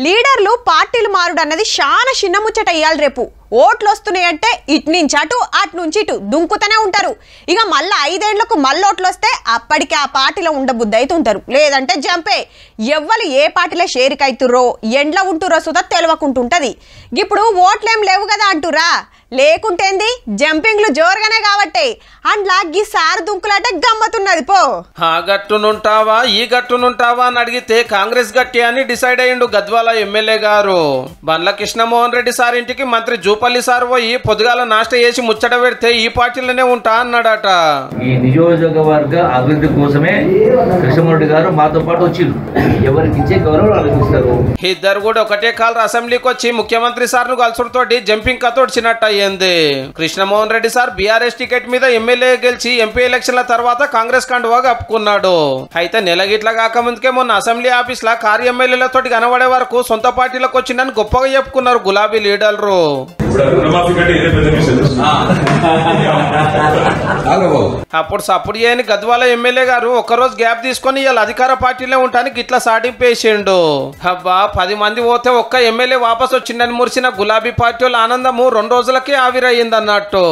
లీడర్లు పార్టీలు మారుడు అన్నది చాలా చిన్న ముచ్చట ఇయ్యాలి. రేపు ఓట్లు వస్తున్నాయంటే ఇటు నుంచి అటు అటు నుంచి ఇటు దుంకుతూనే ఉంటారు. ఇక మళ్ళీ 5 ఏళ్లకు మళ్ళీ ఓట్లు వస్తే అప్పటికి ఆ పార్టీలో ఉండబుద్ధి అయితే ఉంటారు, లేదంటే జంపే. ఎవ్వరు ఏ పార్టీలో షేరిక అవుతుర్రో ఎండ్లో ఉంటుర్రో సుధా తెలియకుంటుంటది. ఇప్పుడు ఓట్లేం లేవు కదా అంటురా, లేకుంటేంది జంపింగ్లు జోరుగానే కాబట్టి అండ్లా గీ సారు దుంకులాట గమ్మతున్నది. పో ఆ గట్టునుంటావా ఈ గట్టునుంటావా అని అడిగితే కాంగ్రెస్ గట్టి అని డిసైడ్ అయ్యిండు గద్వాల ఎమ్మెల్యే గారు. బండ్ల కృష్ణమోహన్ రెడ్డి సార్ ఇంటికి మంత్రి జూపల్లి సార్ పోయి పొద్దుగాల నాష్ట చేసి ముచ్చట పెడితే ఈ పార్టీలోనే ఉంటా అన్నాడట. ఈ నియోజకవర్గ అభివృద్ధి కోసమే కృష్ణమోహన్ రెడ్డి గారు మాతో పాటు వచ్చిండు. ఎవరికి ఇచ్చే గౌరవం అనిపిస్తారు. ఇద్దరు కూడా ఒకటే కాలం అసెంబ్లీకి వచ్చి ముఖ్యమంత్రి సార్ ను కలుసుడుతోటి జంపింగ్ కతోడ్చినట్టు అయ్యింది. Krishnamohan Reddy sir BRS ticket మీద ఎమ్మెల్యే గెలిచి ఎంపీ ఎలక్షన్ల తర్వాత కాంగ్రెస్ కండువా కప్పుకున్నాడు. అయితే నెలగిట్లా కాకముందుకే మొన్న అసెంబ్లీ ఆఫీస్ లా కార్య ఎమ్మెల్యేలతో కనబడే వరకు సొంత పార్టీలకు వచ్చిందని గొప్పగా చెప్పుకున్నారు గులాబీ లీడర్లు. అప్పుడు సప్పుడు చేయని గద్వాల ఎమ్మెల్యే గారు ఒక్కరోజు గ్యాప్ తీసుకొని ఇలా అధికార పార్టీలో ఉంటానికి ఇట్లా సాటింపేసిండు. అబ్బా 10 మంది పోతే ఒక్క ఎమ్మెల్యే వాపస్ వచ్చిందని మురిసిన గులాబీ పార్టీ ఆనందము 2 రోజులకే ఆవిరయ్యిందన్నట్టు.